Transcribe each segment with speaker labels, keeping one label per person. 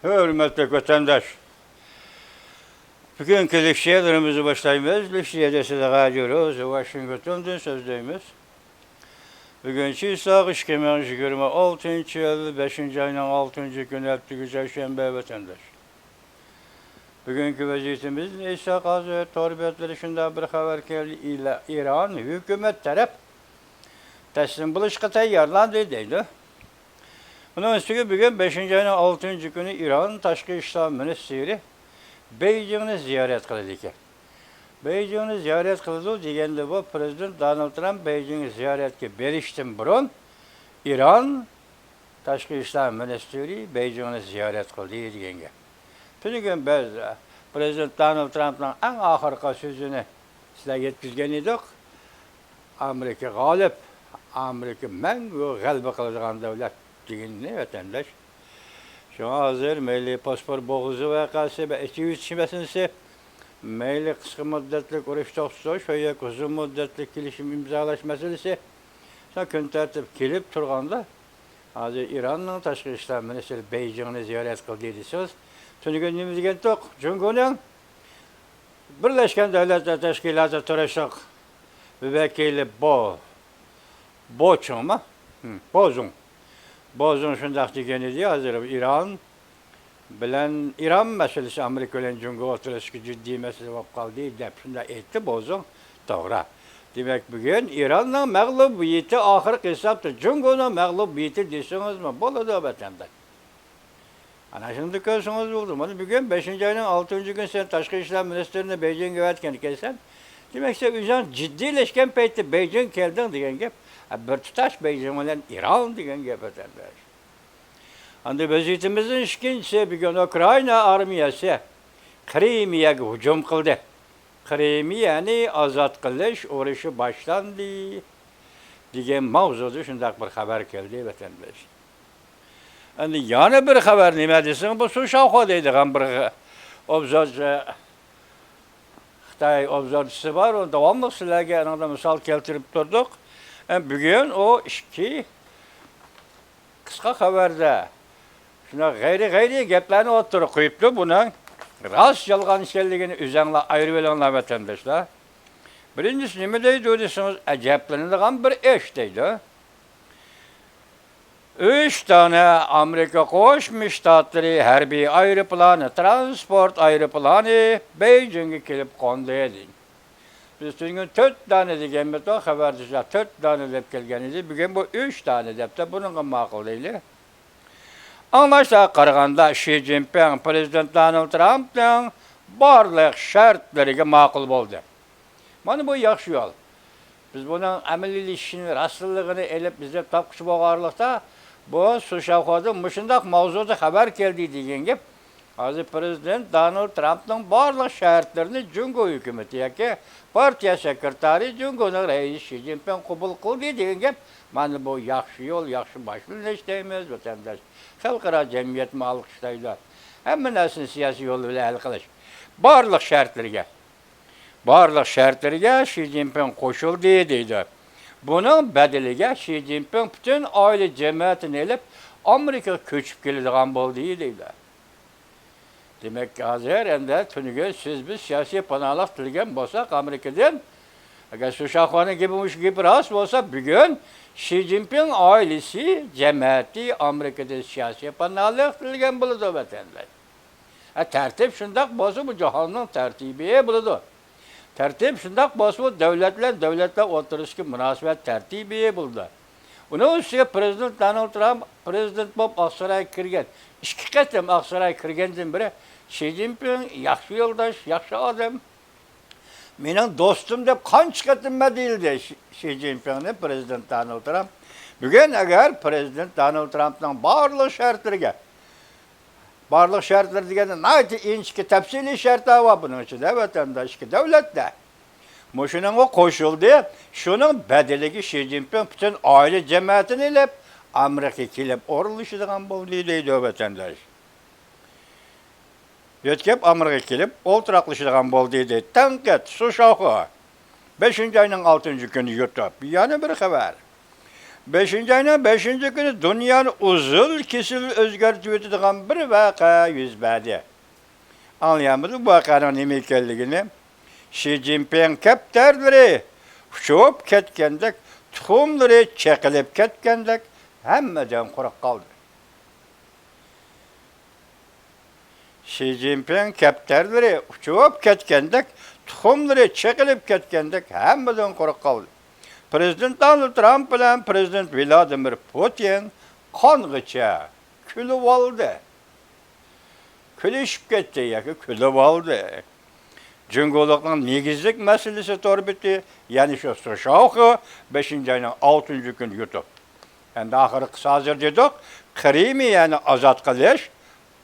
Speaker 1: Hürmetli vatandaş, bugünkü lişyelerimizi başlayımız. Lişyedesi de gadiyoruz. Washington'dan sözdeyimiz. Bugünkü sağış kemerci görme 6. yıl 5. ayının 6. günü hepti güzel şembe vatandaş. Bugünkü vaziyetimiz İsa Gazı torbiyatları şunda bir haber geldi ile İran hükümet taraf teslim buluşqa tayyorlandı deydi. Bunun üstüne bugün 5. ayının 6. günü İran Taşkı İşler Ministeri Beijing'i ziyaret kıldı. Beijing'i ziyaret kıldı degende bu Prezident Donald Trump Beijing'i ziyaretke berişten burun İran Taşkı İşler Ministeri Beijing'i ziyaret kıldı degenge. Tünügen biz Prezident Donald Trump'ın en ahırkı sözünü sizler yetkizgen edik. Amerika galip, Amerika məngü galba kılacağın devlet degenini vatandaş. Şu hazır meyli paspor boğuzu vakası ve 200 şimesinse meyli kısa müddetlik uruş toxtuş veya uzun müddetlik kilişim imzalaş meselesi gün tertip kelip turganda hazır İran'ın Taşkı İşler Ministeri Beijing'i ziyaret kıldıysanız tünügünümüz gentok Cumhur'un Birleşken Devletler Teşkilatı Törəşik vekili Boçun Bozun şundaq degeni diye hazır İran meselesi Amerika ile Cumhur oturuşu ciddi mesele olub kaldı deyip şunda etti Bozun doğru. Demek bugün İran'ın məğlubiyeti ahırki hesaptır. Cumhur'un məğlubiyeti desiniz mi? Bolu da vatandaş. Ana şimdi gözünüz oldu. Bugün 5. ayının 6. gün sen Taşkı İşler Ministeri'ne Beijing'e öğretken gelsen demek ki üzerine ciddileşken peytti Beijing geldin diyen gep. Bir tutaş Beijing olan İran diyen gep vatandaş. Andi vaziyetimizin ikincisi bugün Ukrayna armiyası Krimiye'ye hücum kıldı. Krimiye'ni azat kılış uğraşı başlandı diyen mavzuda şundak bir haber geldi vatandaş. Yani yana bir haber nime desin, bu su şavqa deydiğen bir Xitay obzorcusu var, o devamlı sizlerge anada misal keltirip durduk. Bugün o iki kısa haberde şuna gayri geplerini oturup koyuptu bunun rast yalgan işlerliğini üzerine ayrı verenler vatandaşlar. Birincisi nime deydi o desiniz, eceplenilen bir iş deydi. 3 tane Amerika Koşmuş Ştatları hərbi aeroplanı, transport aeroplanı Beijing'e gelip kondu edin. Biz bugün 4 tane degen o haberdişler 4 tane dep gelgeniydi. Bugün bu 3 tane dep de bunun makul değil. Anlaşla qaraganda Xi Jinping Prezident Donald Trump'ın barlıq şartlarına makul oldu. Mana bu yaxşı yol. Biz bunun əməlilişini, rastlığını elip bizde tapqışı boğarlıqda bu Suşavxoda müşündaq mavzuda haber geldi deyen gep. Hazır Prezident Donald Trump'ın barlıq şartlarını Cumhur hükümeti yaki partiya sekretari Cumhur'un reisi Xi Jinping kubul kıldı deyen gep. Mana bu yaxşı yol, yaxşı başlı isteyimiz vatandaş. Halkara cemiyet mi alkışlaylar. Hemen aslında siyasi yolu bile alkış. Barlıq şartlarına Xi Jinping koşuldu deydi. Bunun bedeliga Xi Jinping bütün aile cemiyetini elip Amerika köçüp geldiğen boldu deydi. Demek ki hazır ende tünüge siz biz siyasi panahlıq tilgen bolsak Amerika'dan eğer Suşavxo'nun gibi rast olsa bugün Xi Jinping ailesi cemiyeti Amerika'da siyasi panahlıq tilgen buludu vatandaş. Tertip şundak bolsa bu cihanın tertibiye buludu. Tertip şundak bolsa devletler oturuşki münasebet tertibiye buldu. Onun üstüne Prezident Donald Trump, Prezident Bob Aksaray'a kirgen. İki qatam Aksaray'a kirgendim biri. Xi Jinping yaxşı yoldaş, yaxşı adam. Menin dostum dep qanç qatam değildi Xi Jinping'nin Prezident Donald Trump. Bugün eğer Prezident Donald Trump'ın barlıq şartları degende naytı inçki tepsili şartlar var bunun içinde vatandaş ki devlette. Muşunun o koşuldu, şunun bedeligi Xi Jinping bütün aile cemiyetini ilip Amerika'ya kilip oruluşuduğun bu lideydi o vatandaş. Yetkep Amerika'ya kilip olturaklaşıduğun bu lideydi. Tanket, Suşavxo. 5. ayının 6. günü yutup. Yani bir haber. 5. ayının 5. günü dünyanın uzun kesil özgürtüp ötüdüğün bir vaka yüz verdi. Anlayamadık bu vakanın nime ekenligini. Xi Jinping kaptarları uçup ketgendek, tuxumları çekilip ketgendek hemmeden quruq qaldı. Xi Jinping kaptarları uçup ketgendek, tuxumları çekilip ketgendek hemmeden quruq qaldı. Prezident Donald Trump bilan Prezident Vladimir Putin qong'icha kulib oldi. Kulishib ketdi yoki kulib oldi. Cumhuriyet'in negizlik meselesi torbiti, yani şu Soşavkı 5. ayının 6. gün yutup. Yani ahırı kısa hazır dedik, Krim'i yani azat kılış,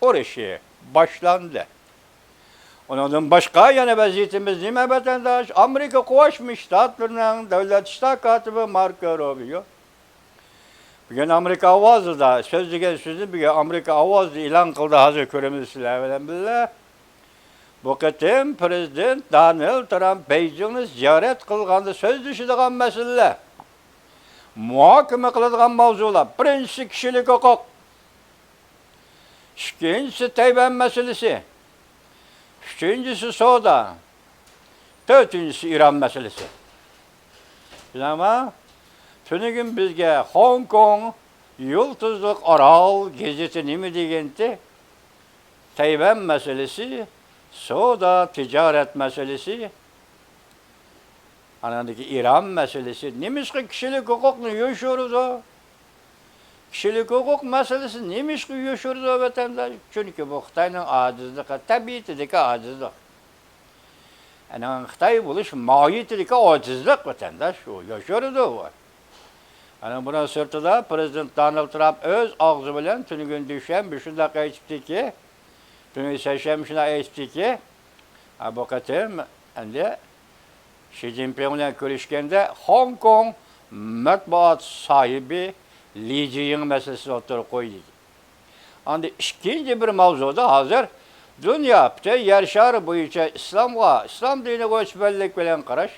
Speaker 1: o işi başlandı. Ondan başka yani vaziyetimiz nime vatandaş? Amerika Koğuşmuş Ştatlarının devlet iştah katibi Marco Rubio. Bugün Amerika avazı da sözü bugün Amerika avazı ilan kıldı hazır körümüz silahıyla billah. Bu ketim Prezident Donald Trump Beijing'i ziyaret kılgandı söz düşüdüğün mesele. Muhakeme kılıdığın mavzular. Birincisi kişilik hukuk. İkincisi Tayvan meselesi. Üçüncüsü Soda. Dördüncüsü İran meselesi. Ama tünü gün bizge Hong Kong Yıldızlık Aral gezisi nimi degenti? Tayvan meselesi, Soda ticaret meselesi, anadaki İran meselesi. Nimişki kişilik hukukunu yaşıyoruz o. Kişilik hukuk meselesi nimişki yaşıyoruz o vatandaş. Çünkü bu Xitay'ın acizliği, tabiatideki acizlik. Yani Xitay buluş mahiyetideki acizlik vatandaş. O yaşıyoruz o var. Yani buna sırtıda Prezident Donald Trump öz ağzı bilen tünü gün düşen bir şunda kayıçtı ki, tünü seçen bir şunda kayıçtı ki, bu katım, yani Xi Jinping ile görüşkende Hong Kong matbuat sahibi Li Jiying meselesi ortaya koydu. Anda ikinci bir mavzuda hazır dünya yer şarı boyunca İslam dini göçmenlik bilen qaraş,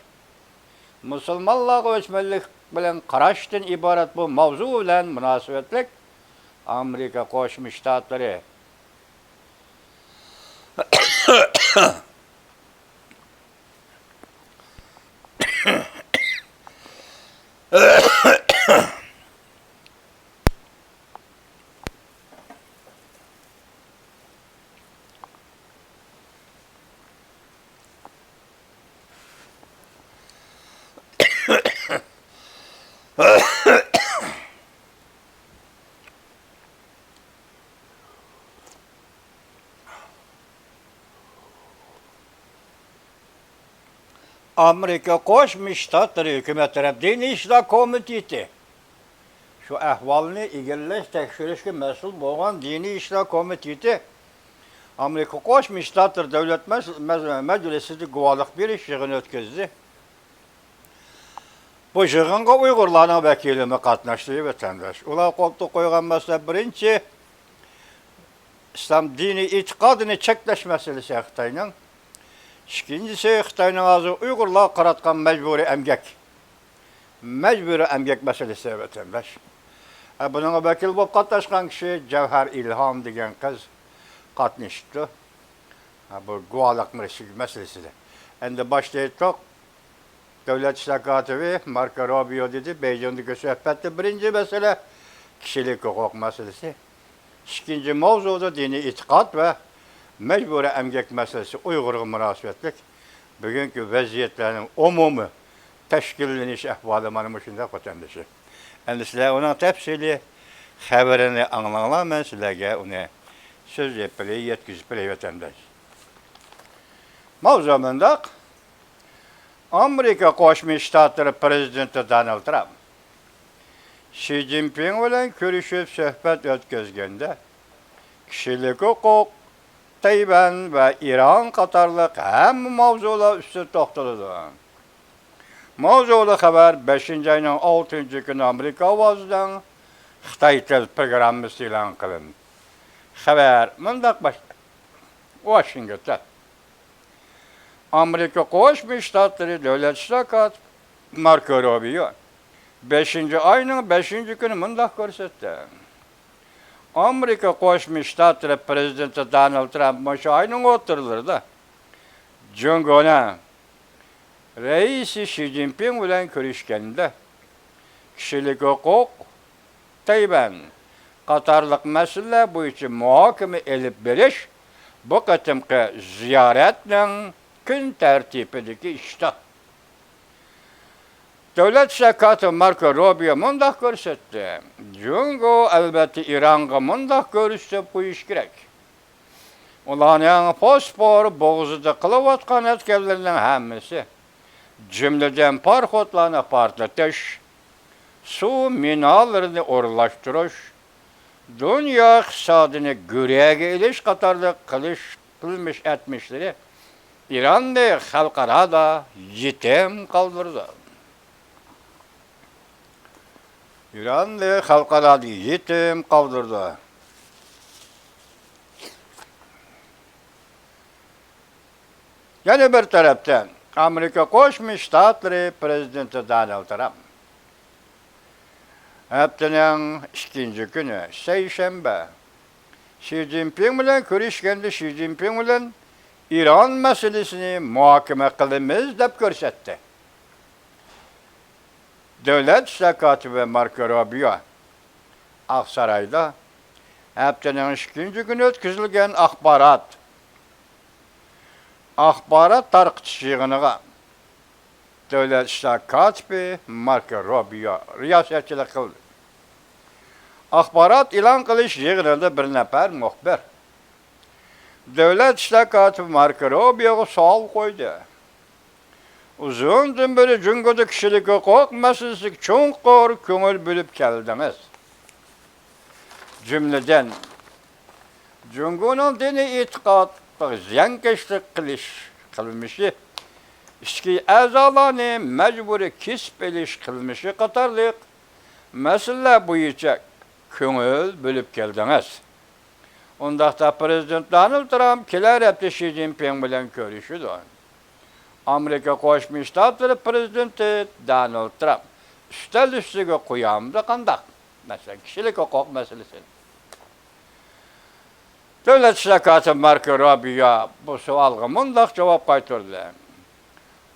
Speaker 1: Müslümanlık göçmenlik bilen qaraşdan ibaret bu mavzu bilen münasebetlik Amerika Qo'shma Shtatlari Amerika Qo'shma Shtatlari hukumatı Dini İşler Komiteti şu ahvalını egellash tekshirishga mas'ul bo'lgan Diniy ishlar komiteti Amerika Qo'shma Shtatlar Davlat Majlisida guvohlik berish yig'ini o'tkazdi. Bu yig'inga Uyg'urlarning vakillari qatnashdi vatandosh. Ular qo'lga qo'ygan masala birinchi İslam dini e'tiqodini cheklash masalasi Xitoyning. İkincisi Xitoyning hozir Uyg'urlar qaratgan majburiy emgak masalasi vatandosh. Bununla vakil bo'lib qatnashgan kishi Javhar Ilhom degan qiz qatnashdi. Bu guvohlik masalasida. Endi boshlaydik. Davlat ishlar kotibi Marco Rubio dedi, Beijingdagi suhbatda birinchi masala kishilik huquq masalasi. İkinci mavzuda diniy e'tiqod va majburiy emgak masalasi Uyg'urga munosabatlik bugungi vaziyatlarning umumiy tashkillanish ahvoli mana shunday vatandoshlar. Endi sizlar uning tafsili xabarini anglanglar, men sizlarga uni so'zlab bilay, yetkazib bilay vatandosh. Mavzu bundoq. Amerika Qo'shma Shtatlari prezidenti Donald Trump Xi Jinping bilan ko'rishib suhbat o'tkazganda kishilik huquq, Tayvan va İran qatorliq hamma mavzular ustida to'xtaldi. Mavzuli xabar 5. ayının 6. günü Amerika ovozidan Xitoy til programmasi e'lon qilindi. Xabar mundaq boshlanadi. Washington. Amerika Qo'shma Shtatlari Davlat ishlar kotibi Marco Rubio 5. ayının 5. günü mundaq ko'rsatdi. Amerika Qo'shma Shtatlar prezidenti Donald Trump o'sha ayning o'tirlarida Jungona reisi Xi Jinping bilan ko'rishganda kishilik huquq, Tayvan qatorliq masalalar bo'yicha muhokama elib berish bu qatimqi ziyoratning kun tartibidagi ishda. Davlat shakati Marco Rubio mundaq ko'rsatdi. Jungo albatta Ironga mundaq ko'rsatib qo'yish kerak. Ularning fosfor bo'g'zida qilayotgan atkallarning hammasi, jumladan parxodlarni portlatish, suv minalarini o'rlashtirish, dunyo iqtisodini g'uriyaga ilish qatorliq qilmish etmishlari Iranni xalqarada yetim qoldirdi. İranni xalqarada yetim qoldirdi. Yana bir tarafdan Amerika Qo'shma Shtatlari prezidenti Donald Trump haftaning 2. kuni seshanba Xi Jinping bilan ko'rishganda Xi Jinping bilan Iron masalasini muhokama qilamiz deb ko'rsatdi. Davlat shakati Marco Rubio Aqsaroyda haftaning 2. kuni o'tkazilgan axborot tarqitish yig'iniga Davlat shakati Marco Rubio riyosatchilik qildi. Axborot e'lon qilish yig'inida bir nafar muxbir Davlat shakati Marco Rubioga savol qo'ydi. Uzundan beri Jungoda kishilik huquq masalasiga cho'nqur ko'ngil bo'lib keldingiz. Jumladan Jungoning diniy e'tiqodga ziyonkashlik qilmishi, ichki a'zolarni majburiy kesib olish qilmishi qatorliq masalalar bo'yicha ko'ngil bo'lib keldingiz. Undaqda prezident Donald Trump kelar hafta Xi Jinping bilan ko'rishdi. Amerika Qo'shma Shtatlari prezidenti Donald Trump ustal ustiga qo'yamdi qandaq? Masalan, kishilik huquq masalasi. Davlat shakati Marco Rubio bu savolga mundaq javob qaytardi.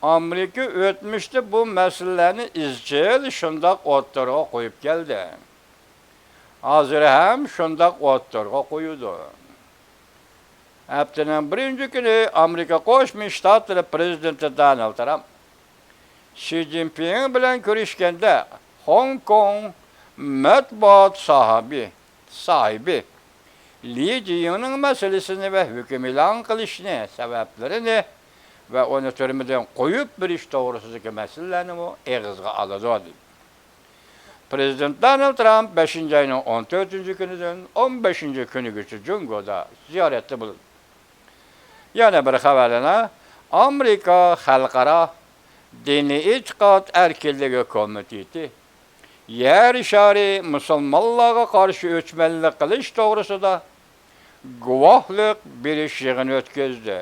Speaker 1: Amerika o'tmishda bu masalalarni izchil shundoq o'rtaga qo'yib keldi. Hozir ham shundoq o'rtaga qo'yadi. Haftaning 1. kuni Amerika Qo'shma Shtatlari prezidenti Donald Trump Xi Jinping bilan ko'rishganda Hong Kong matbuot sahibi Li Jiyingning masalasini va hukm e'lon qilishni sabablarini va uni turmadan qo'yib berish to'g'risidagi masalalarni eg'izga oladi. Prezident Donald Trump 5. ayning 14. kunidan 15. kunigacha Jungoda ziyoratda bo'ldi. Yana bir xabarlar Amerika Xalqaro diniy e'tiqod erkinligi komiteti yer shari musulmonlarga qarshi o'chmanlik qilish to'g'risida guvohlik berish yig'ini o'tkazdi.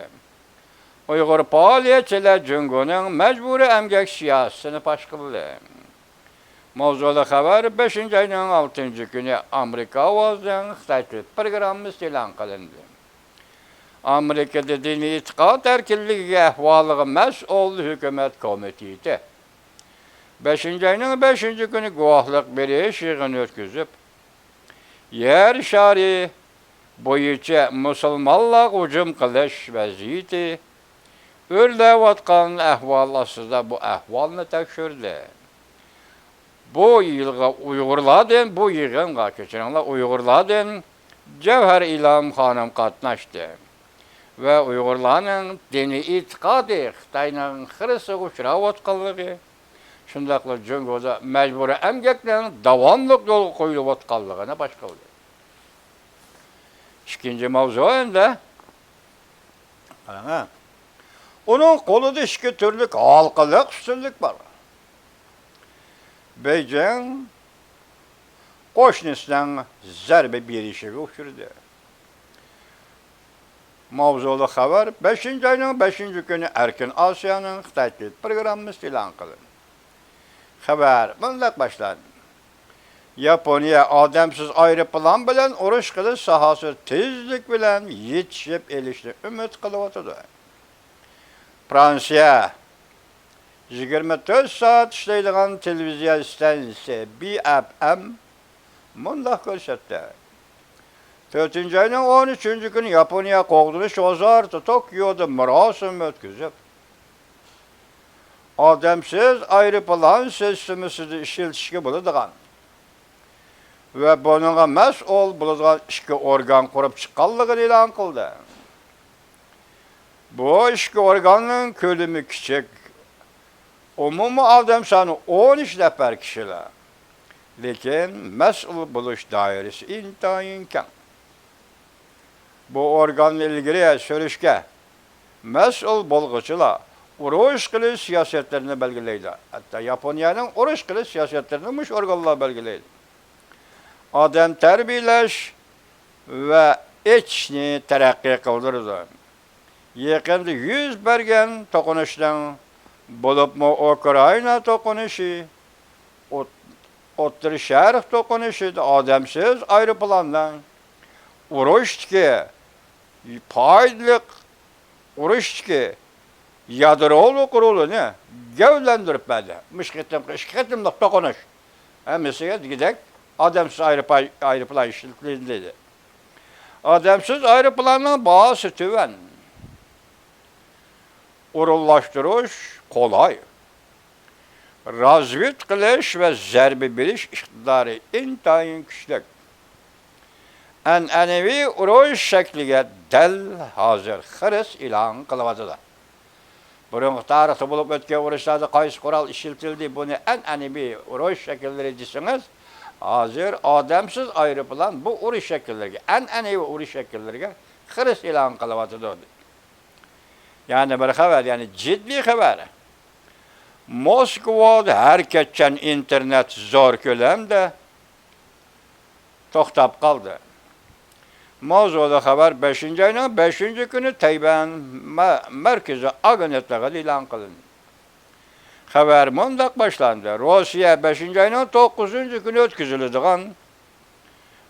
Speaker 1: Uyg'ur faoliyatchilar Jungoning majburiy emgak siyosatini fosh qildi. Mavzuli xabar 5. ayning 6. kuni Amerika ovozining Xitoy programmasi e'lon qilindi. Amerikada diniy e'tiqod erkinligiga ahvoliga mas'ul hukumat komiteti 5. ayning 5. kuni guvohlik berish yig'ini o'tkazib, yer shari bo'yicha musulmonlar hujum qilish vaziyati o'rlayotgan ahvol ostida bu ahvolni tekshirdi. Bu yilga Uyg'urlardan Javhar Ilhom xonim qatnashdi va Uyg'urlarning diniy e'tiqodi Xitoyning xirisiga uchrayotganligi, shundaqla Jungoda majburiy emgakning davomli yo'lga qo'yilayotganligini fosh qildi. Ikkinchi mavzu endi uning qo'lida 2 turli halqaliq ustunlik bor. Beijing qo'shnisidan zarba berishiga uchirdi. Mavzuli xabar 5. ayning 5. kuni Erkin Osiyoning Xitoy programmasi e'lon qilindi. Haber bundak başlandı. Yaponiya adamsız aeroplan bilen uruş kılıç sahası tezlik bilen yetişip elişni ümit kılıvatıdı. Fransiya 24 saat işleydiğen televizyon stansiyası BFM bundak görsetdi. 4. ayının 13. günü Yaponiya Qoğduluş Ozartı Tokyo'da murasim ötküzüp adamsız aeroplan sistemisi işletişki bulunduğun ve bununla mesul bulunduğun iki organ kurup çıkanlığını ilan kıldı. Bu iki organın kölümü küçük, umumu adam sanı 13 nefer kişiler. Lekin mesul buluş dairesi intayin kəm. Bu organla ilgili sürüşke mesul bulguçular uruş kılıç siyasetlerini belgeleydi. Hatta Japonya'nın uruş kılıç siyasetlerini muş organlar belgeleydi. Adam terbiyeleş ve içni terakki kıldırdı. Yakında 100 bergen tokunuştan bulup mu Ukrayna tokunuşu, Ottır Şerif tokunuşu, adamsız aeroplandan uruş ki, paylık uruş ki, yadırolu kurulu ne? Gevlendirip bende. Mışkıtım dokunuş. Mesela gidek, adamsız aeroplan işletlerindeydi. Adamsız aeroplanın bağısı tüven. Urullaştırış kolay. Razvit kılış ve zerbi biliş iktidarı intayin güçlük. En'enevi uruş şekliye del hazır hırs ilan kılıvadılar. Burun tarihte bulup ötken uruşlarda kayıs kural işletildi. Bunu en'enevi uruş şekilleri desiniz. Hazır adamsız aeroplan bu uruş şekilleri, en'enevi uruş şekilleri hırs ilan kılıvadılar. Yani bir haber, yani ciddi haber. Moskova'da herkesten internet zor kölemde toxtab kaldı. Moskova'da haber 5. ayının 5. günü Tayvan merkezi agenetliği ilan kılındı. Haber mundak başlandı. Rusya 5. ayının 9. günü ötküzülüdüğün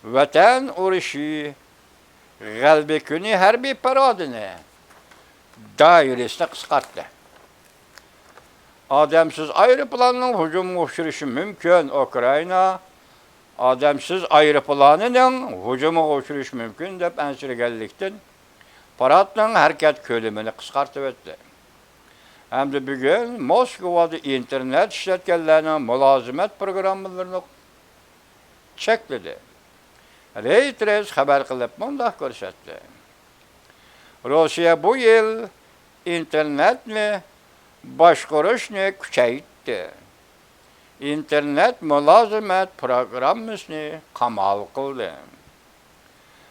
Speaker 1: vatan uruşu galbi günü harbi paradını dairesine kıskarttı. Adamsız aeroplanın hücum uçuruşu mümkün Ukrayna, adamsız aeroplanının hücumu uçuruşu mümkün deyip ensirgelikten paradının hareket kölümünü kıskartıp etti. Hem de bugün Moskova'da internet işletkenlerinin mülazimet programlarını çekledi. Reuters haber kılıp bundak görsetti. Rusya bu yıl internetni başquruşni küçeytti. İnternet mülazimet programmasını kamal kıldı.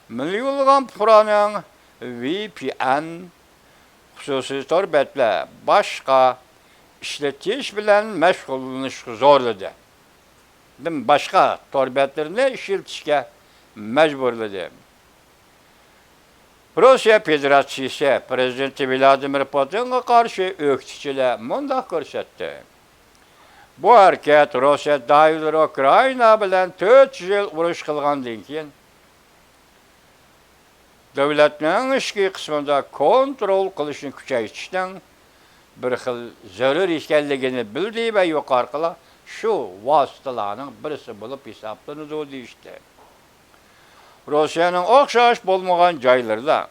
Speaker 1: Milyonlagan puranın VPN hususi torbetle başka işletiş bilen meşgullanış zorladı. Başka torbetlerini işletişke mecburladı. Rusya Federasyonu Prezidenti Vladimir Putin'e karşı öktüçüle mundak görsetti. Bu hareket Rusya dahil Ukrayna bilen 4 yıl uruş kılgandan keyin devletinin işki kısmında kontrol kılışını küçeytişten bir xil zarur ekanligini bildi ve yukarıda şu vasıtalarning birisi bulup hesaplanıdı deyishdi. Rusya'nın okşaş bolmagan joylarda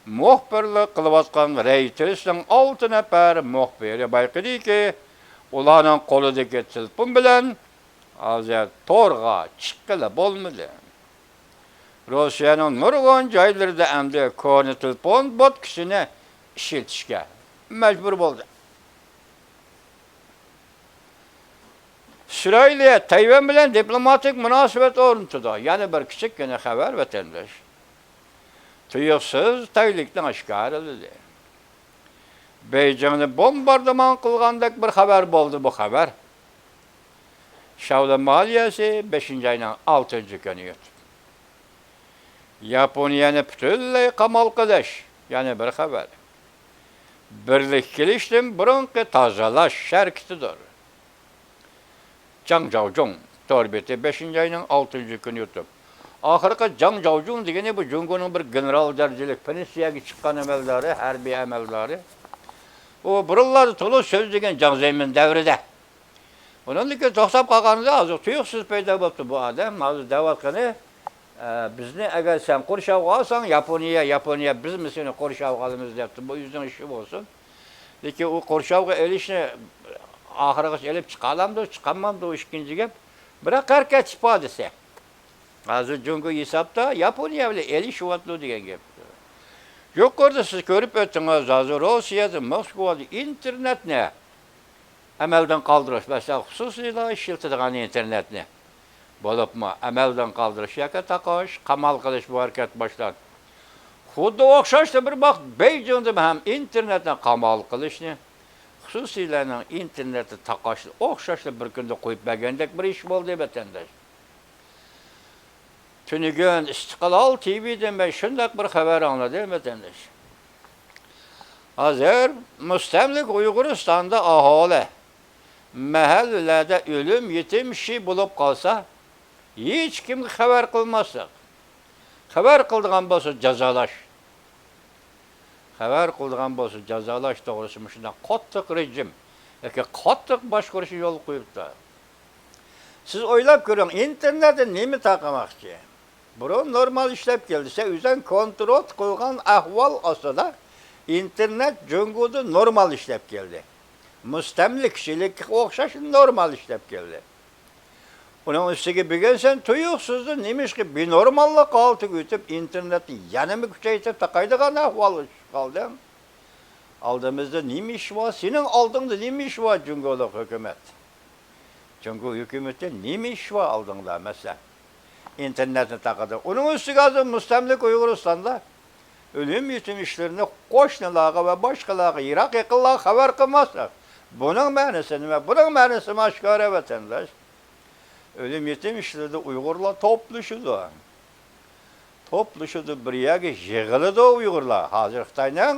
Speaker 1: muhbirlik kılıvatkan Reuters'ın 6 nefer muhbiri bayqıdı ki ularning qo'lidagi telefon bilan hozir to'rga chiqqili bo'lmadi. Rusya'nın nurg'un joylarida endi koni telefon botkisini ishlatishga mecbur bo'ldi. İsrail'e Tayvan bilen diplomatik münasebet o'rnatdi. Yani bir kichikgina xabar vatandosh. Tuyuqsiz taylikdan oshkor edildi. Beyjingni bombardimon qilgandek bir xabar bo'ldi bu xabar. Shavla maliyasi 5. ayning 6. kuni yetdi. Yaponiyani butunlay qamal qilish, yani bir xabar. Birlik kelishdan burunqi tozalash sharkitidir. Zhang Zhaozhong torbeti 5. ayının 6. günü yutub. Ahırkı Zhang Zhaozhong degeni bu Cungo'nun bir general derecelik pensiyaga çıkan emeldari, harbiy emeldari. O burulları tolu söz degen Zhang Zemin devride. Onun için to'xtab qolganida hozir tuyuqsiz paydo bo'libdi bu odam. Hozir davatqani bizni agar sen qurshab olsang Yaponiya biz mi seni qurshab olamiz debdi. Bu yüzden ishi bo'lsin. Lekin u qurshavga elishni oxirigacha elib chiqalamdi, chiqamandi o ikkinchi gap. Biroq harakat ifodasi. Hozir Jungo hisobda Yaponiya bilan elishyapti degan gap. Yuqorida siz ko'rib o'tdingiz, hozir Rossiyada, Moskvada internetni amaldan qoldirish, masalan, xususiylar ishlatadigan internetni bo'libmi, amaldan qoldirish yoki taqosh, qamal qilish bu harakat boshlandi. Xuddi o'xshashda bir vaqt Beijingda ham internetni qamal qilishni, xususiylarning internetni taqoshni o'xshashda bir kunda qo'yib bergandek bir ish bo'ldi deb vatandosh. Tunigun Istiqlol TV'dan ben shunday bir xabar angladim vatandosh. Hozir mustamlik Uyg'uristonda aholi mahallalarda o'lim, yetim ishi bo'lib qolsa, hech kimga xabar qilmasak, xabar qildigan bo'lsa jazolash. Xabar qildigan bo'lsa jazolash to'g'risida shunday qattiq rejim yoki qattiq boshqarishga yo'l qo'yibdi. Siz o'ylab ko'ring, internetni nima taqamoqchi? Burun normal ishlab keldi. Sen o'zing kontrol qo'ygan ahvol ostida internet Jungo'da normal ishlab keldi. Mustamlikchilikka o'xshash normal ishlab keldi. Uning ustiga bugun sen tuyuqsizda nemishki benormallik oldiga o'tib internetni yanada kuchaytirib taqaydigan ahvol qoldi. Oldimizda nima ish bor? Sening oldingda nima ish bor Jungo'lik hukumat? Jungo hukumatda nima ish bor oldingda masalan? İnternetni taqadi. Uning ustiga hozir mustamlik Uyg'uristonda o'lim yetim ishlarini qo'shnilarga va boshqalarga yiroq yaqinlarga xabar qilmasa, buning ma'nosi nima? Buning ma'nosi mashkora vatandosh. O'lim yetim ishlarida Uyg'urlar to'plashadi, bir yerga yig'iladi Uyg'urlar. Hozir Xitoyning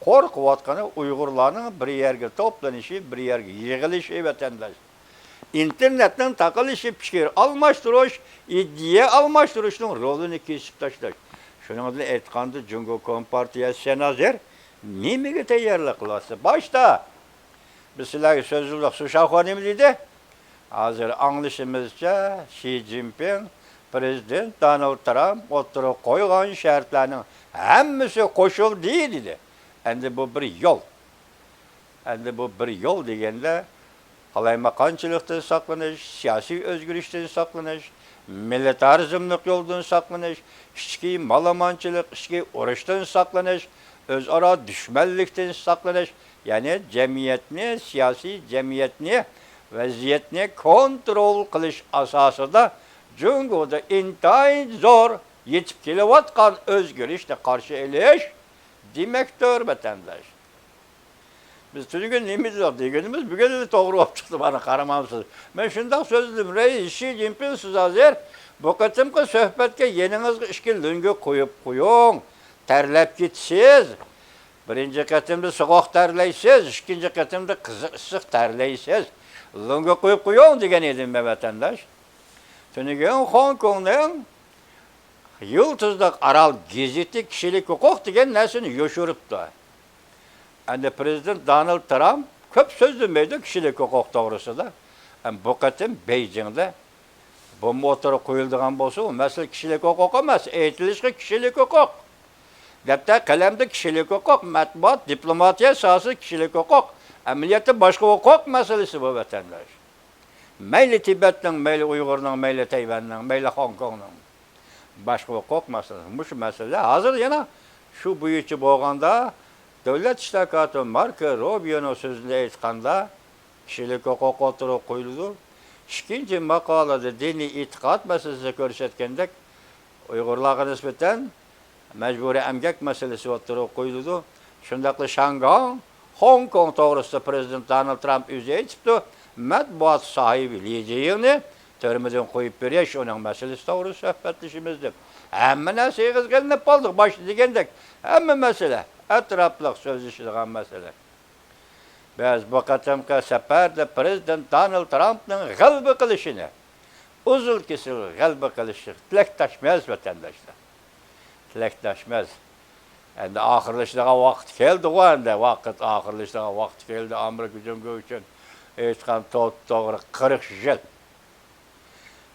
Speaker 1: qo'rqayotgani Uyg'urlarning bir yerga to'planishi, bir yerga yig'ilishi vatandosh. İnternetten taqilishi, fikir almashtirish, iddia almashtirishning rolini kesib tashlash. Shuning bilan aytganda Jungo Kompartiyasi Senazir nimaga tayyorlik qilasiz? Boshda biz sizlarga so'zliq Sushaxonim dedi. Hozir anglashimizcha Xi Jinping prezident Donald Trump o'tirib qo'ygan shartlarning hammasi qo'shildi dedi. Endi bu bir yo'l deganda qalaymaqonchilikdan saqlanish, siyosiy o'zgarishdan saqlanish, militarizmlik yo'ldan saqlanish, ichki malamonchilik, ichki urushdan saqlanish, o'zaro dushmanlikdan saqlanish, ya'ni jamiyatni, siyosiy jamiyatni, vaziyatni kontrol qilish asosida Jungo'da intayin zo'r yetib kelayotgan o'zgarishga qarshi elish demakdir vatandosh. Biz tunugun nima deganimiz bugun to'g'ri olib chiqdi, bana qaramamsiz. Men shunday so'zladim, Rais Xi Jinping siz hozir bu qatimqi suhbatga yeningizga ishga lunga qo'yib qo'ying. Tarlab ketisiz. Birinchi qatimda so'goq tarlaysiz, ikkinchi qatimda issiq tarlaysiz. Lunga qo'yib qo'ying degan edim men vatandosh. Tunugun Hong Kongning Yulduzlik Aral gazeti kishilik huquq degan narsani yoshiribdi. Endi prezident Donald Trump ko'p so'zlamaydi kishilik huquq to'g'risida. Bu qatim Beijingda bomba o'tirib qo'yildigan bo'lsa, u masala kishilik huquq emas, aytilishga kishilik huquq. Gapda qalamda kishilik huquq, matbuot, diplomatiya sohasi kishilik huquq, amaliyotda boshqa huquq masalasi bu vatandosh. Mayli Tibetning, mayli Uyg'urning, mayli Tayvanning, mayli Hong Kongning boshqa huquq masalasi. Shu masala hozir yana shu bo'yicha bo'lganda Davlat ishlar kotib Marko Rubioning so'zida aytganda kishilik huquq o'tirib qo'yildi. Ikkinchi maqolada diniy e'tiqod masalasida ko'rsatgandek Uyg'urlarga nisbatan majburiy emgak masalasi o'tirib qo'yildi. Shundaqla Shanghai, Hong Kong to'g'risida prezident Donald Trump o'zi aytibdi, matbuot sohibi Li Jiyingni termadan qo'yib berish uning masalasi to'g'risida suhbatlashamiz deb. Hamma narsa yig'izganib qoldik, boshda degandek, hamma masala atrofliq so'zlashadigan masala. Biz bu qatamqı səfərdə Prezident Donald Trump'ın qəlbi qilishini, uzun kesil qəlbi qilishi tilakdaşmaz vatandaşlar. Tilakdaşmaz. Endi ahirlashdaga vaqt keldi o endi, vaqt ahirlashdaga vaqt keldi. Amerika hücumga uchun hech qanday to'g'ri 40 yil.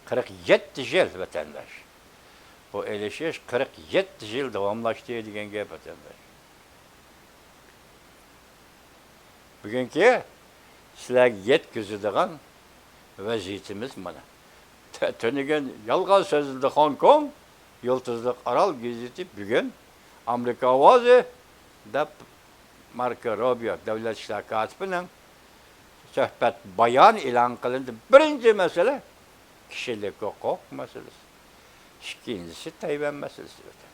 Speaker 1: 47 yil vatandaş. Bu elishish 47 yil davomlashdi degan gap vatandaş. Bugungi sizlarga yetkazadigan vaziyatimiz mana. Tunigan yolg'on so'zildi Hong Kong, Yıldızlık Aral gazeti bugun Amerika ovozi deb Marco Rubio davlat ishlar katibining suhbat bayon e'lon qilindi. Birinchi masala kishilik huquq masalasi. İkincisi Tayvan meselesi.